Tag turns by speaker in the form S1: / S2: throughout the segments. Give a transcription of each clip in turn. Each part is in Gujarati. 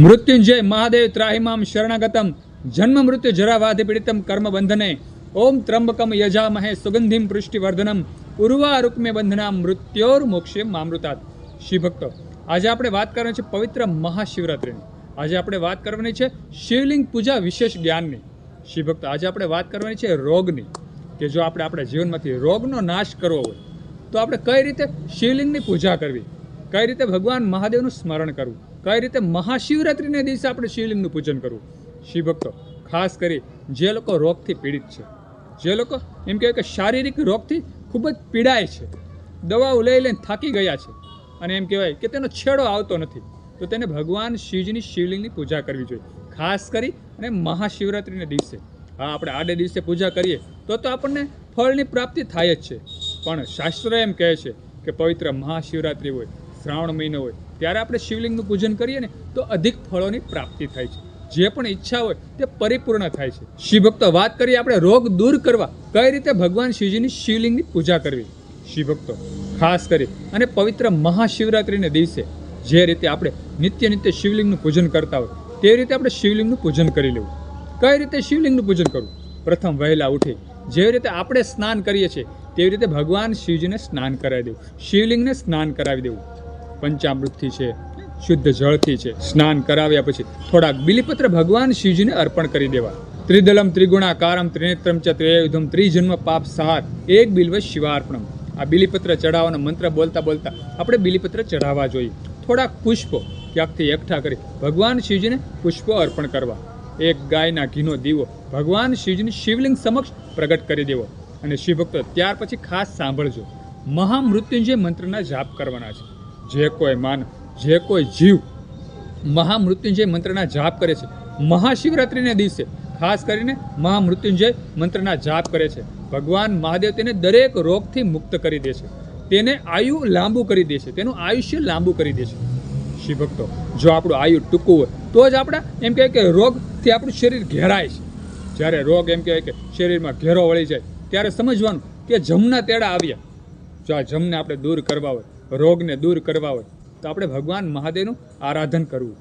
S1: मृत्युंजय महादेव त्राहिमां शरणागतम जन्म मृत्यु जरा व्याधि पीड़ितम कर्म बंधने ओम त्र्यंबकम यजामहे सुगंधिम पुष्टिवर्धनम उर्वारुक्मे बंधना मृत्योर मोक्षे मामृतात्। शिव भक्तो, आज આપણે વાત કરવાની છે પવિત્ર મહાશિવરાત્રિની। આજે આપણે વાત કરવાની છે શિવલિંગ પૂજા વિશેષ જ્ઞાનની। શિવ ભક્તો, આજે આપણે વાત કરવાની છે રોગની, કે જો આપણે આપણા જીવનમાંથી રોગનો નાશ કરવો હોય તો આપણે કઈ રીતે શિવલિંગની પૂજા કરવી, કઈ રીતે ભગવાન મહાદેવનું સ્મરણ કરવું, કઈ રીતે મહાશિવરાત્રિના દિવસે આપણે શિવલિંગનું પૂજન કરવું। શિવ ભક્તો, ખાસ કરી જે લોકો રોગથી પીડિત છે, જે લોકો એમ કહેવાય કે શારીરિક રોગથી ખૂબ જ પીડાય છે, દવાઓ લઈ લઈને થાકી ગયા છે અને એમ કહેવાય કે તેનો છેડો આવતો નથી, તો તેને ભગવાન શિવજીની શિવલિંગની પૂજા કરવી જોઈએ, ખાસ કરી અને મહાશિવરાત્રિના દિવસે। હા, આપણે આડે દિવસે પૂજા કરીએ તો આપણને ફળની પ્રાપ્તિ થાય જ છે, પણ શાસ્ત્ર એમ કહે છે કે પવિત્ર મહાશિવરાત્રિ હોય, શ્રાવણ મહિનો હોય, ત્યારે આપણે શિવલિંગનું પૂજન કરીએ ને તો અધિક ફળોની પ્રાપ્તિ થાય છે, જે પણ ઈચ્છા હોય તે પરિપૂર્ણ થાય છે। શિવ ભક્તો, વાત કરીએ આપણે રોગ દૂર કરવા કઈ રીતે ભગવાન શિવજીની શિવલિંગની પૂજા કરવી। શિવ ભક્તો, ખાસ કરી અને પવિત્ર મહાશિવરાત્રિના દિવસે જે રીતે આપણે નિત્ય શિવલિંગનું પૂજન કરતા હોય તે રીતે આપણે શિવલિંગનું પૂજન કરી લેવું। કઈ રીતે શિવલિંગનું પૂજન કરવું? પ્રથમ વહેલા ઉઠી જેવી રીતે આપણે સ્નાન કરીએ છીએ તેવી રીતે ભગવાન શિવજીને સ્નાન કરાવી દેવું, શિવલિંગને સ્નાન કરાવી દેવું। પંચામૃતથી છે, શુદ્ધ જળથી છે, સ્નાન કરાવ્યા પછી થોડાક બિલીપત્ર ભગવાન શિવજીને અર્પણ કરી દેવા। ત્રિદલમ ત્રિગુણાકારમ ત્રિનેત્રમ ચ ત્રયુધમ ત્રિજન્મ પાપ સહાર એક બિલ્વ શિવાર્પણમ। આ બિલીપત્ર ચઢાવવાનો મંત્ર બોલતા બોલતા આપણે બિલીપત્ર ચઢાવવા જોઈએ। થોડાક પુષ્પો ક્યાંકથી એકઠા કરી ભગવાન શિવજીને પુષ્પો અર્પણ કરવા। એક ગાયના ઘીનો દીવો ભગવાન શિવજીની શિવલિંગ સમક્ષ પ્રગટ કરી દેવો। અને શિવ ભક્તો, ત્યાર પછી ખાસ સાંભળજો, મહામૃત્યુંજય મંત્રના જાપ કરવાના છે। જે કોઈ માનવ, જે કોઈ જીવ મહામૃત્યુંજય મંત્રના જાપ કરે છે મહાશિવરાત્રિના દિવસે, ખાસ કરીને મહામૃત્યુંજય મંત્રના જાપ કરે છે, ભગવાન મહાદેવ તેને દરેક રોગથી મુક્ત કરી દે છે, તેને આયુ લાંબુ કરી દે છે, તેનું આયુષ્ય લાંબુ કરી દે છે। શિવ ભક્તો, જો આપણું આયુ ટૂંકું હોય તો જ આપણા એમ કહેવાય કે રોગથી આપણું શરીર ઘેરાય છે। જ્યારે રોગ એમ કહેવાય કે શરીરમાં ઘેરો વળી જાય ત્યારે સમજવાનું કે જમના તેડા આવ્યા। જો આ જમને આપણે દૂર કરવા હોય, રોગને દૂર કરવા હોય તો આપણે ભગવાન મહાદેવનું આરાધન કરવું,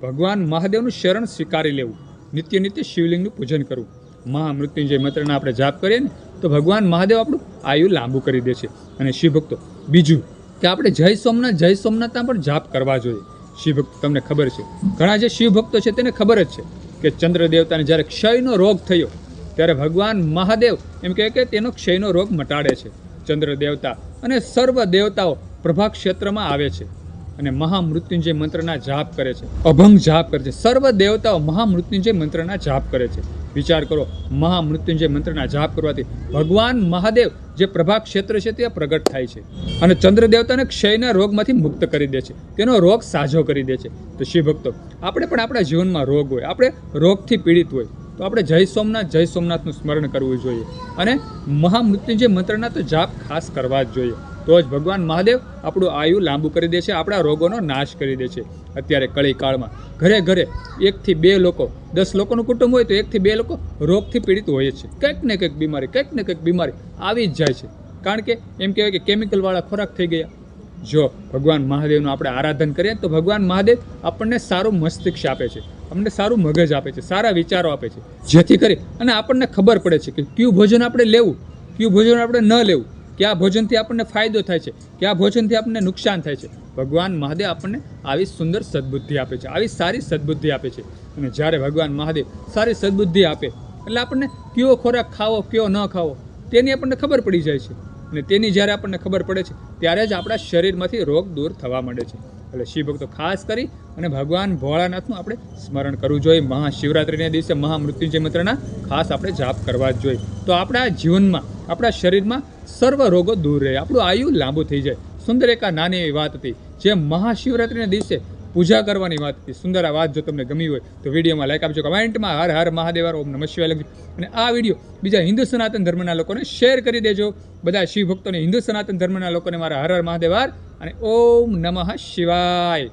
S1: ભગવાન મહાદેવનું શરણ સ્વીકારી લેવું, નિત્ય શિવલિંગનું પૂજન કરવું। મહામૃત્યુંજય મંત્રના આપણે જાપ કરીએ ને તો ભગવાન મહાદેવ આપણું આયુ લાંબુ કરી દે છે। અને શિવ ભક્તો, બીજું કે આપણે જય સોમનાથના પણ જાપ કરવા જોઈએ। શિવ ભક્તો, તમને ખબર છે, ઘણા જે શિવ ભક્તો છે તેને ખબર જ છે કે ચંદ્ર દેવતાને જ્યારે ક્ષયનો રોગ થયો ત્યારે ભગવાન મહાદેવ એમ કહે કે તેનો ક્ષયનો રોગ મટાડે છે। ચંદ્ર દેવતા અને સર્વ દેવતાઓ પ્રભા ક્ષેત્રમાં આવે છે અને મહામૃત્યુંજય મંત્રના જાપ કરે છે, અભંગ જાપ કરે છે, સર્વ દેવતાઓ મહામૃત્યુંજય મંત્રના જાપ કરે છે। વિચાર કરો, મહામૃત્યુંજય મંત્રના જાપ કરવાથી ભગવાન મહાદેવ જે પ્રભા ક્ષેત્ર છે તે પ્રગટ થાય છે અને ચંદ્ર દેવતાને ક્ષયના રોગમાંથી મુક્ત કરી દે છે, તેનો રોગ સાજો કરી દે છે। તો શિવ ભક્તો, આપણે પણ આપણા જીવનમાં રોગ હોય, આપણે રોગથી પીડિત હોય તો આપણે જય સોમનાથનું સ્મરણ કરવું જોઈએ અને મહામૃત્યુંજય મંત્રના તો જાપ ખાસ કરવા જ જોઈએ, તો જ ભગવાન મહાદેવ આપણું આયુ લાંબુ કરી દે છે, આપણા રોગોનો નાશ કરી દે છે। અત્યારે કળી કાળમાં ઘરે 1 થી 2 લોકો, 10 લોકોનું કુટુંબ હોય તો 1 થી 2 લોકો રોગથી પીડિત હોય છે। કંઈક ને કંઈક બીમારી આવી જ જાય છે, કારણ કે એમ કહેવાય કે કેમિકલવાળા ખોરાક થઈ ગયા। જો ભગવાન મહાદેવનું આપણે આરાધન કરીએ તો ભગવાન મહાદેવ આપણને સારું મસ્તિષ્ક આપે છે, આપણને સારું મગજ આપે છે, સારા વિચારો આપે છે, જેથી કરી અને આપણને ખબર પડે છે કે કયું ભોજન આપણે લેવું, કયું ભોજન આપણે ન લેવું, કયા ભોજનથી આપણને ફાયદો થાય છે, કયા ભોજનથી આપણને નુકસાન થાય છે। ભગવાન મહાદેવ આપણને આવી સુંદર સદબુદ્ધિ આપે છે, આવી સારી સદબુદ્ધિ આપે છે। અને જ્યારે ભગવાન મહાદેવ સારી સદબુદ્ધિ આપે એટલે આપણને કયો ખોરાક ખાવો, કયો ન ખાવો તેની આપણને ખબર પડી જાય છે અને તેની જ્યારે આપણને ખબર પડે છે ત્યારે જ આપણા શરીરમાંથી રોગ દૂર થવા માંડે છે। એટલે શિવ ભક્તો, ખાસ કરી અને ભગવાન ભોળાનાથનું આપણે સ્મરણ કરવું જોઈએ। મહાશિવરાત્રિના દિવસે મહામૃત્યુંજય મંત્રના ખાસ આપણે જાપ કરવા જ જોઈએ, તો આપણા જીવનમાં, આપણા શરીરમાં સર્વ રોગો દૂર રહે, આપણું આયુ લાંબુ થઈ જાય। સુંદર એક આ નાની એવી વાત હતી જે મહાશિવરાત્રિના દિવસે પૂજા કરવાની વાત હતી। સુંદર આ વાત જો તમને ગમી હોય તો વિડીયોમાં લાઈક આપજો, કમેન્ટમાં હર હર મહાદેવ, ઓમ નમઃ શિવાય લખજો અને આ વિડીયો બીજા હિન્દુ સનાતન ધર્મના લોકોને શેર કરી દેજો। બધા શિવ ભક્તોને, હિન્દુ સનાતન ધર્મના લોકોને મારા હર હર મહાદેવ અને ઓમ નમઃ શિવાય।